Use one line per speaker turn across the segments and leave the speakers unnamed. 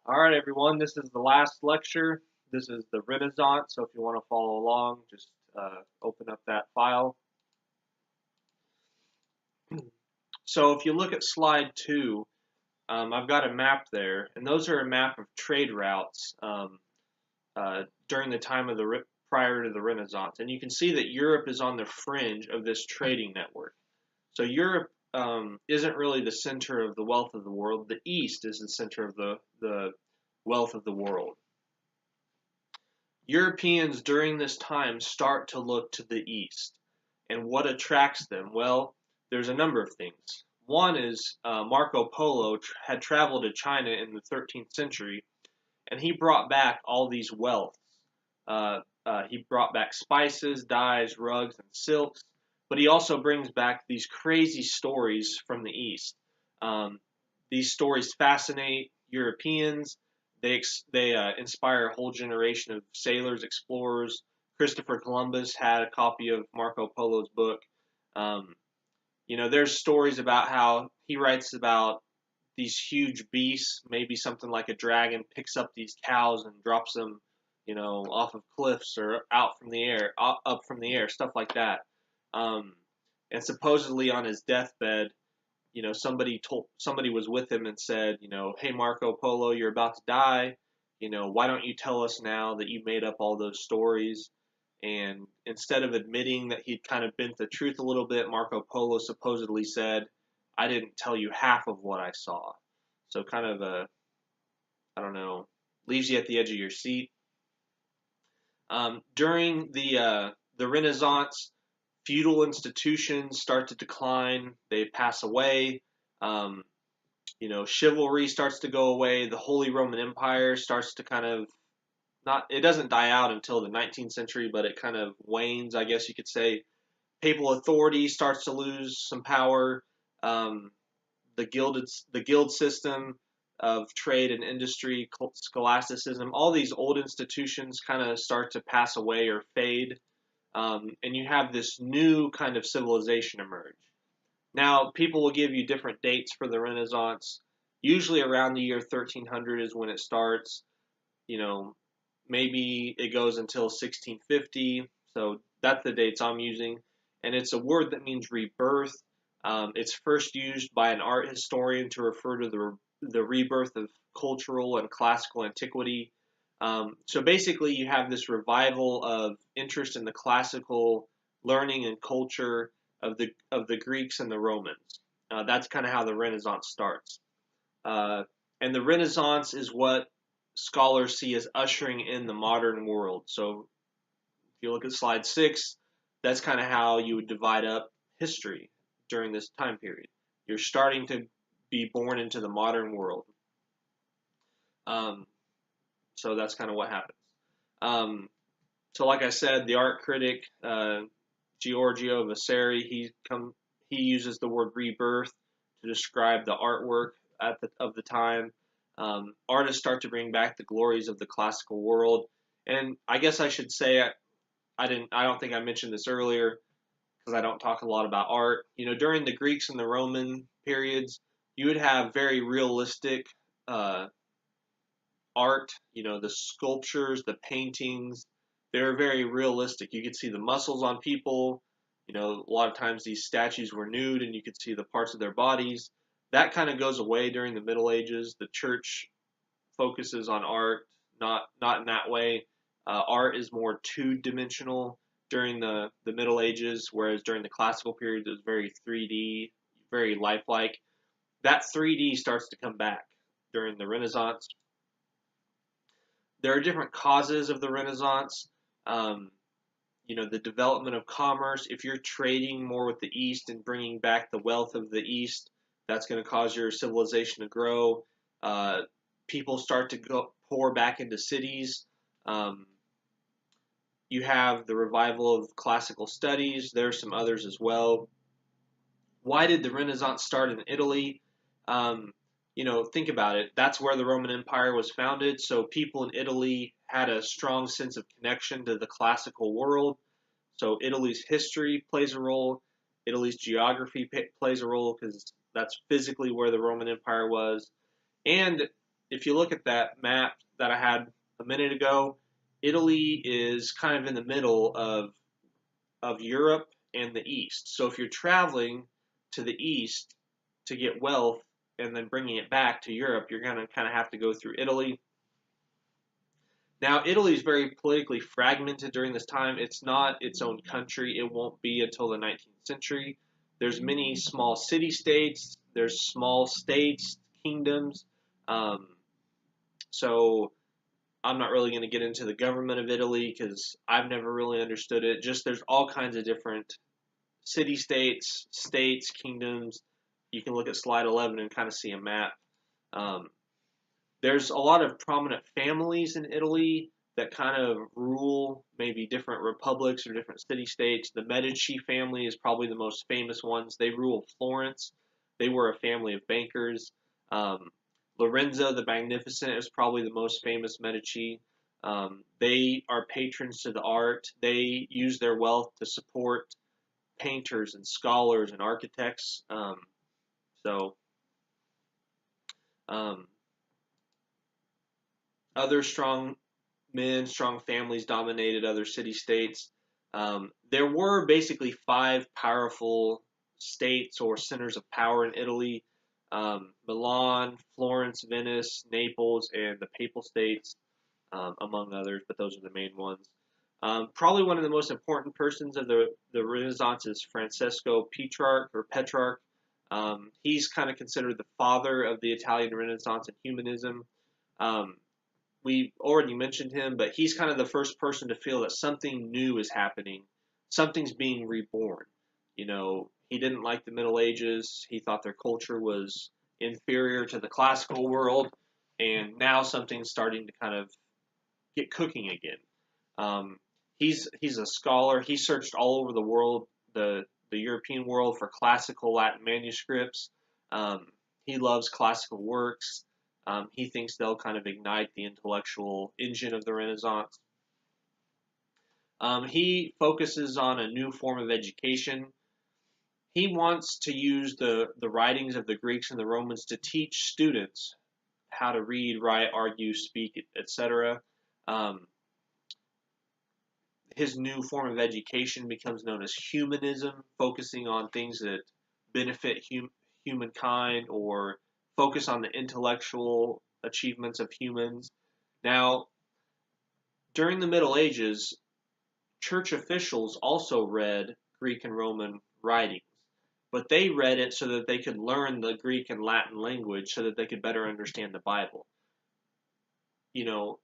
All right, everyone, this is the last lecture. This is the Renaissance, so if you want to follow along, just open up that file. So if you look at slide 2, I've got a map there, and those are a map of trade routes during the time of the prior to the Renaissance. And you can see that Europe is on the fringe of this trading network. So Europe isn't really the center of the wealth of the world. The East is the center of the wealth of the world. Europeans during this time start to look to the East. And what attracts them? Well, there's a number of things. One is Marco Polo had traveled to China in the 13th century, and he brought back all these wealths. He brought back spices, dyes, rugs, and silks, but he also brings back these crazy stories from the East. These stories fascinate Europeans. They inspire a whole generation of sailors, explorers. Christopher Columbus had a copy of Marco Polo's book. Um, there's stories about how he writes about these huge beasts, maybe something like a dragon, picks up these cows and drops them, off of cliffs or out from the air, up from the air, stuff like that. Um, and supposedly on his deathbed, somebody was with him and said, hey Marco Polo, you're about to die. Why don't you tell us now that you made up all those stories? And instead of admitting that he'd kind of bent the truth a little bit, Marco Polo supposedly said, I didn't tell you half of what I saw. So kind of I don't know, leaves you at the edge of your seat. During the Renaissance, feudal institutions start to decline. They pass away. Um, Chivalry starts to go away. The Holy Roman Empire starts to kind of not. It doesn't die out until the 19th century, but it kind of wanes, I guess you could say. Papal authority starts to lose some power. Um, the guild system of trade and industry, scholasticism, all these old institutions kind of start to pass away or fade, and you have this new kind of civilization emerge. Now, people will give you different dates for the Renaissance. Usually around the year 1300 is when it starts. You know, maybe it goes until 1650. So that's the dates I'm using. And it's a word that means rebirth. It's first used by an art historian to refer to the rebirth of cultural and classical antiquity. So basically, you have this revival of interest in the classical learning and culture of the Greeks and the Romans. That's kind of how the Renaissance starts. Uh, and the Renaissance is what scholars see as ushering in the modern world. So if you look at slide 6, that's kind of how you would divide up history during this time period. You're starting to be born into the modern world. Um, so that's kind of what happens. Um, so like I said, the art critic Giorgio Vasari, he uses the word rebirth to describe the artwork of the time. Artists start to bring back the glories of the classical world, and I guess I should say I don't think I mentioned this earlier because I don't talk a lot about art. During the Greeks and the Roman periods, you would have very realistic uh, art. The sculptures, the paintings, they're very realistic. You could see the muscles on people. A lot of times these statues were nude and you could see the parts of their bodies. That kind of goes away during the Middle Ages. The church focuses on art, not in that way. Art is more two-dimensional during the Middle Ages, whereas during the classical period it was very 3D, very lifelike. That 3D starts to come back during the Renaissance. There are different causes of the Renaissance. Um, the development of commerce. If you're trading more with the East and bringing back the wealth of the East, that's going to cause your civilization to grow. Uh, People start to pour back into cities. Um, you have the revival of classical studies. There are some others as well. Why did the Renaissance start in Italy? Um, think about it. That's where the Roman Empire was founded. So people in Italy had a strong sense of connection to the classical world. So Italy's history plays a role. Italy's geography plays a role because that's physically where the Roman Empire was. And if you look at that map that I had a minute ago, Italy is kind of in the middle of Europe and the East. So if you're traveling to the East to get wealth and then bringing it back to Europe, you're going to kind of have to go through Italy. Now, Italy is very politically fragmented during this time. It's not its own country. It won't be until the 19th century. There's many small city-states. There's small states, kingdoms. Um, so I'm not really going to get into the government of Italy because I've never really understood it. Just there's all kinds of different city-states, states, kingdoms. You can look at slide 11 and kind of see a map. Um, there's a lot of prominent families in Italy that kind of rule maybe different republics or different city-states. The Medici family is probably the most famous ones. They rule Florence. They were a family of bankers. Um, Lorenzo the Magnificent is probably the most famous Medici. They are patrons to the art. They use their wealth to support painters and scholars and architects. So um, other strong men, strong families dominated other city-states. There were basically 5 powerful states or centers of power in Italy: Milan, Florence, Venice, Naples, and the Papal States, among others, but those are the main ones. Probably one of the most important persons of the Renaissance is Francesco Petrarch. He's kind of considered the father of the Italian Renaissance and humanism. Um, we already mentioned him, but he's kind of the first person to feel that something new is happening, something's being reborn. He didn't like the Middle Ages. He thought their culture was inferior to the classical world, and now something's starting to kind of get cooking again. Um, he's a scholar. He searched all over the world, the European world, for classical Latin manuscripts. Um, he loves classical works. He thinks they'll kind of ignite the intellectual engine of the Renaissance. He focuses on a new form of education. He wants to use the writings of the Greeks and the Romans to teach students how to read, write, argue, speak, etc. Um, his new form of education becomes known as humanism, focusing on things that benefit humankind or focus on the intellectual achievements of humans. Now, during the Middle Ages, church officials also read Greek and Roman writings, but they read it so that they could learn the Greek and Latin language so that they could better understand the Bible. You know,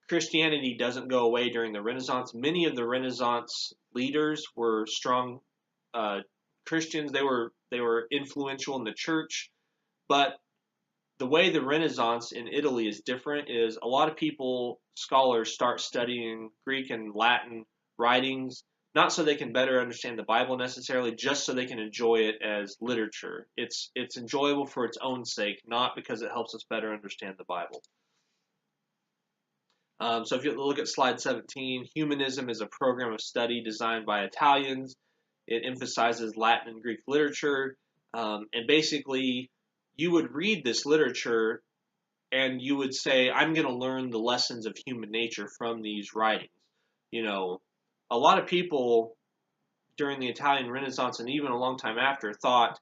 Christianity doesn't go away during the Renaissance. Many of the Renaissance leaders were strong Christians. They were influential in the church, but the way the Renaissance in Italy is different is a lot of people, scholars, start studying Greek and Latin writings, not so they can better understand the Bible necessarily, just so they can enjoy it as literature. It's enjoyable for its own sake, not because it helps us better understand the Bible. So if you look at slide 17, humanism is a program of study designed by Italians. It emphasizes Latin and Greek literature, and basically you would read this literature and you would say, I'm going to learn the lessons of human nature from these writings. A lot of people during the Italian Renaissance and even a long time after thought,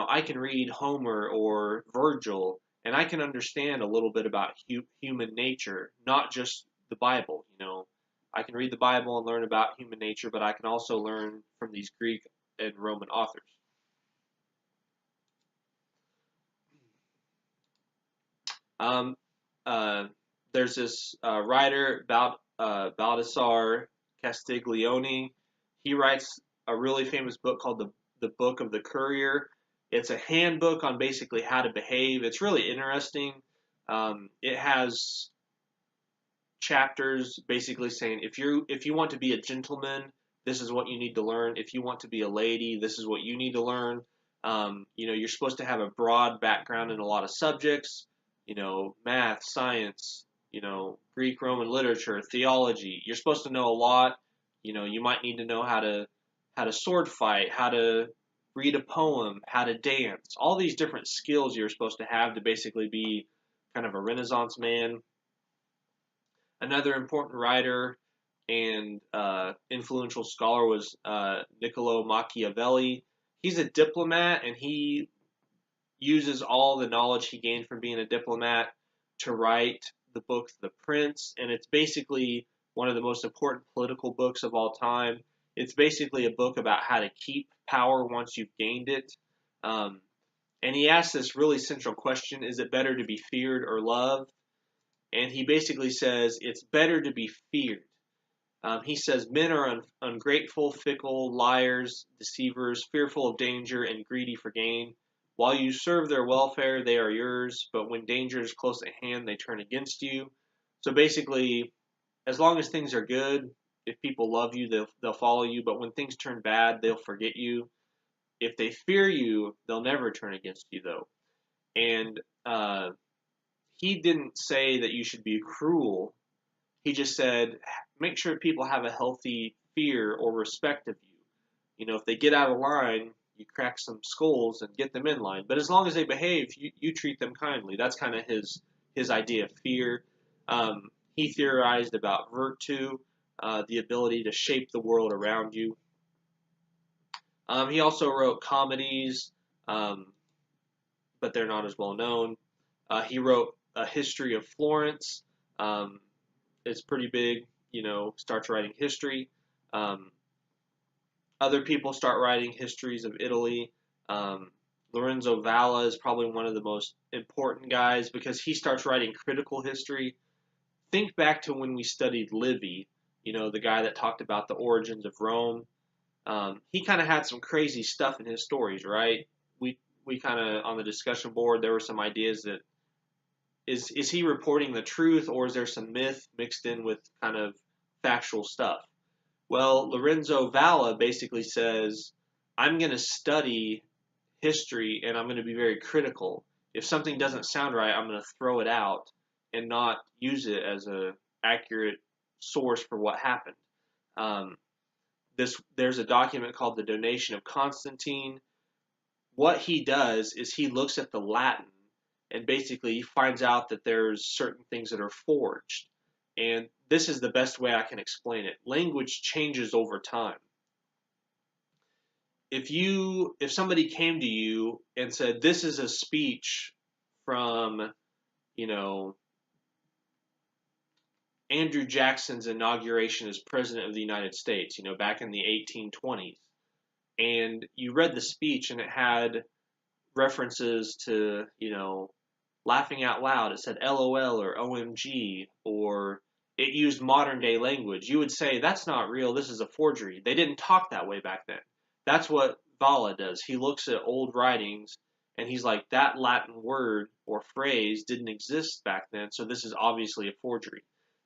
I can read Homer or Virgil and I can understand a little bit about human nature, not just the Bible. I can read the Bible and learn about human nature, but I can also learn from these Greek and Roman authors. Um, there's this writer, Baldassare Castiglione. He writes a really famous book called the Book of the Courier. It's a handbook on basically how to behave. It's really interesting. It has chapters basically saying if you want to be a gentleman, this is what you need to learn. If you want to be a lady, this is what you need to learn. You're supposed to have a broad background in a lot of subjects. Math, science, Greek, Roman literature, theology. You're supposed to know a lot. You might need to know how to sword fight, how to read a poem, how to dance. All these different skills you're supposed to have to basically be kind of a Renaissance man. Another important writer and influential scholar was Niccolo Machiavelli. He's a diplomat, and he uses all the knowledge he gained from being a diplomat to write the book The Prince, and it's basically one of the most important political books of all time. It's basically a book about how to keep power once you've gained it. Um, and he asks this really central question: is it better to be feared or loved? And he basically says it's better to be feared. He says men are ungrateful, fickle, liars, deceivers, fearful of danger, and greedy for gain. While you serve their welfare, they are yours, but when danger is close at hand, they turn against you. So basically, as long as things are good, if people love you, they'll follow you, but when things turn bad, they'll forget you. If they fear you, they'll never turn against you, though. And he didn't say that you should be cruel. He just said, make sure people have a healthy fear or respect of you. You know, if they get out of line, you crack some skulls and get them in line. But as long as they behave, you treat them kindly. That's kind of his idea of fear. He theorized about virtue, the ability to shape the world around you. He also wrote comedies, but they're not as well known. He wrote A History of Florence. It's pretty big, starts writing history. Other people start writing histories of Italy. Lorenzo Valla is probably one of the most important guys because he starts writing critical history. Think back to when we studied Livy, the guy that talked about the origins of Rome. He kind of had some crazy stuff in his stories, right? We kind of, on the discussion board, there were some ideas that is he reporting the truth, or is there some myth mixed in with kind of factual stuff? Well, Lorenzo Valla basically says, I'm going to study history and I'm going to be very critical. If something doesn't sound right, I'm going to throw it out and not use it as an accurate source for what happened. There's a document called the Donation of Constantine. What he does is he looks at the Latin and basically finds out that there's certain things that are forged. And this is the best way I can explain it. Language changes over time. If somebody came to you and said, this is a speech from, Andrew Jackson's inauguration as president of the United States, back in the 1820s, and you read the speech and it had references to, laughing out loud, it said LOL or OMG, or it used modern day language, you would say, that's not real, this is a forgery. They didn't talk that way back then. That's what Valla does. He looks at old writings and he's like, that Latin word or phrase didn't exist back then, so this is obviously a forgery.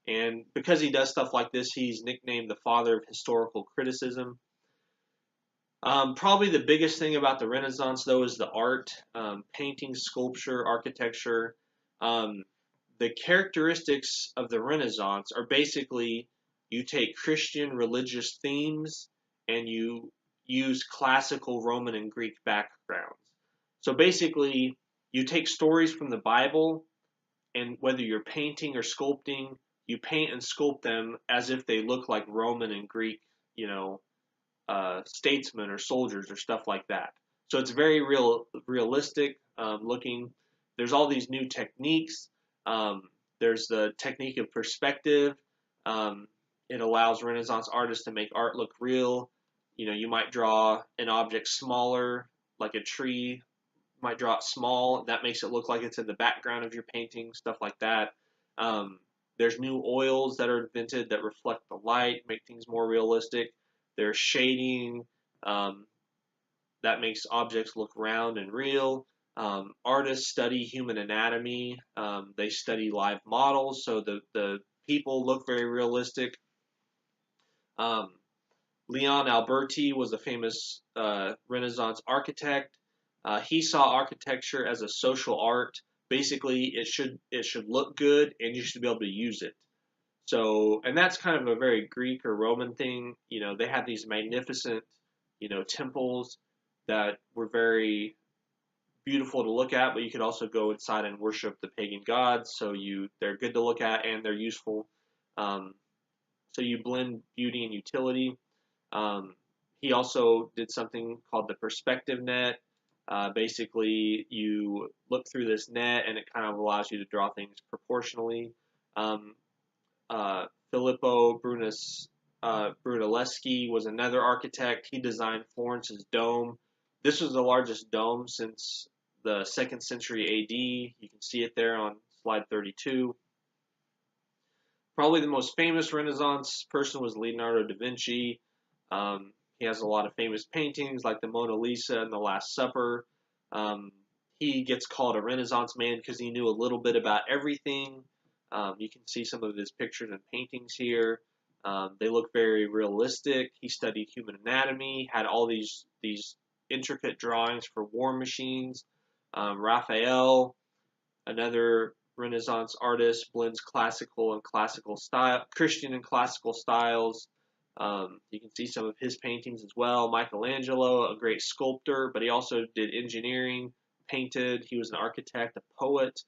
And because he does stuff like this, he's nicknamed the father of historical criticism. Probably the biggest thing about the Renaissance, though, is the art, painting, sculpture, architecture. The characteristics of the Renaissance are basically you take Christian religious themes and you use classical Roman and Greek backgrounds. So basically, you take stories from the Bible, and whether you're painting or sculpting, you paint and sculpt them as if they look like Roman and Greek, statesmen or soldiers or stuff like that. So it's very realistic looking. There's all these new techniques. There's the technique of perspective. It allows Renaissance artists to make art look real. You might draw an object smaller, like a tree. You might draw it small. That makes it look like it's in the background of your painting, stuff like that. There's new oils that are invented that reflect the light, make things more realistic. There's shading that makes objects look round and real. Artists study human anatomy. They study live models, so the people look very realistic. Leon Alberti was a famous Renaissance architect. He saw architecture as a social art. Basically, it should look good, and you should be able to use it. So, and that's kind of a very Greek or Roman thing. They had these magnificent, temples that were very beautiful to look at, but you could also go inside and worship the pagan gods. So they're good to look at and they're useful. So you blend beauty and utility. He also did something called the perspective net. Basically, you look through this net and it kind of allows you to draw things proportionally. Filippo Brunelleschi was another architect. He designed Florence's dome. This was the largest dome since the 2nd century AD. You can see it there on slide 32. Probably the most famous Renaissance person was Leonardo da Vinci. He has a lot of famous paintings like the Mona Lisa and the Last Supper. He gets called a Renaissance man because he knew a little bit about everything. You can see some of his pictures and paintings here. They look very realistic. He studied human anatomy, had all these intricate drawings for war machines. Raphael, another Renaissance artist, blends classical and classical style, Christian and classical styles. You can see some of his paintings as well. Michelangelo, a great sculptor, but he also did engineering, painted. He was an architect, a poet.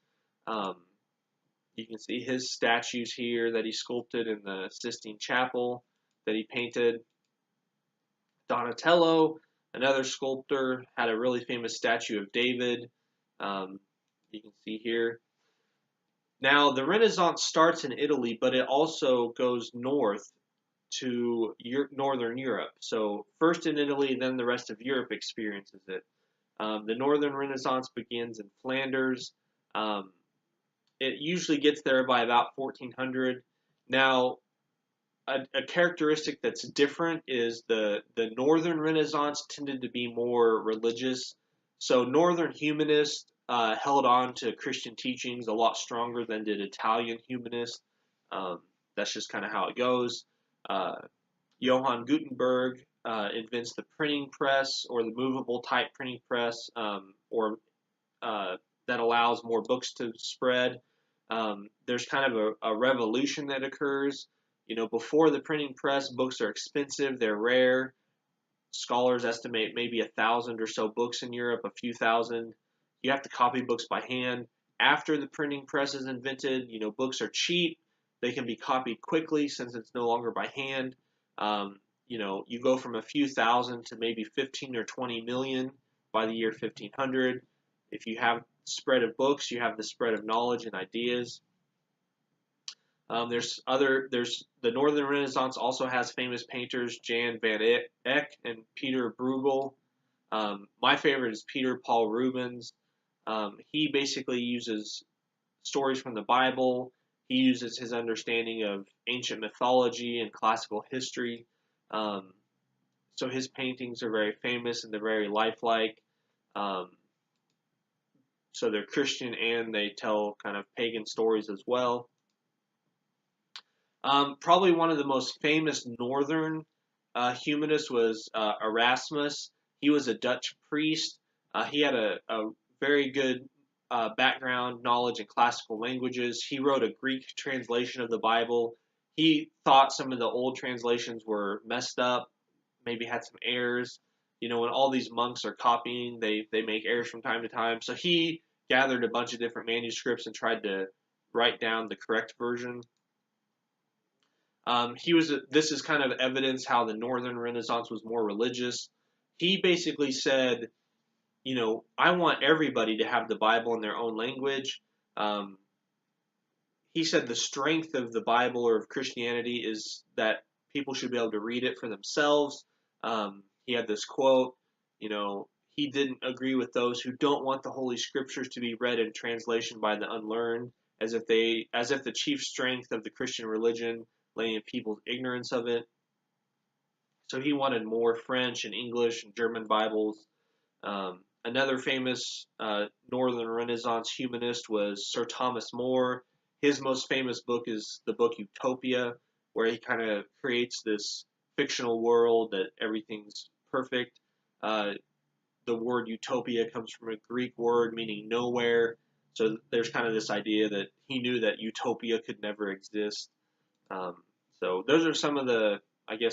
You can see his statues here that he sculpted in the Sistine Chapel that he painted. Donatello, another sculptor, had a really famous statue of David. You can see here. Now, the Renaissance starts in Italy, but it also goes north to Northern Europe. So first in Italy, then the rest of Europe experiences it. The Northern Renaissance begins in Flanders. It usually gets there by about 1400. Now, a characteristic that's different is the Northern Renaissance tended to be more religious. So Northern humanists held on to Christian teachings a lot stronger than did Italian humanists. That's just kind of how it goes. Johann Gutenberg invents the printing press, or the movable type printing press, or that allows more books to spread. There's kind of a revolution that occurs. Before the printing press, books are expensive, they're rare. Scholars estimate maybe 1,000 or so books in Europe, a few thousand. You have to copy books by hand. After the printing press is invented, books are cheap. They can be copied quickly since it's no longer by hand. You go from a few thousand to maybe 15 or 20 million by the year 1500. If you have spread of books, you have the spread of knowledge and ideas. There's the Northern Renaissance also has famous painters, Jan van Eyck and Peter Bruegel. My favorite is Peter Paul Rubens. He basically uses stories from the Bible. He uses his understanding of ancient mythology and classical history. So his paintings are very famous and they're very lifelike. So they're Christian and they tell kind of pagan stories as well. Probably one of the most famous Northern humanists was Erasmus. He was a Dutch priest. He had a very good background knowledge in classical languages. He wrote a Greek translation of the Bible. He thought some of the old translations were messed up, maybe had some errors. When all these monks are copying, they make errors from time to time. So he gathered a bunch of different manuscripts and tried to write down the correct version. This is kind of evidence how the Northern Renaissance was more religious. He basically said, I want everybody to have the Bible in their own language. He said the strength of the Bible or of Christianity is that people should be able to read it for themselves. He had this quote, he didn't agree with those who don't want the Holy Scriptures to be read in translation by the unlearned, as if the chief strength of the Christian religion lay in people's ignorance of it. So he wanted more French and English and German Bibles. Another famous Northern Renaissance humanist was Sir Thomas More. His most famous book is the book Utopia, where he kind of creates this fictional world that everything's perfect. The word utopia comes from a Greek word meaning nowhere. So there's kind of this idea that he knew that utopia could never exist. So those are some of the,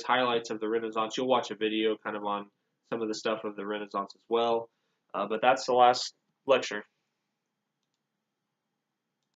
highlights of the Renaissance. You'll watch a video kind of on some of the stuff of the Renaissance as well. But that's the last lecture.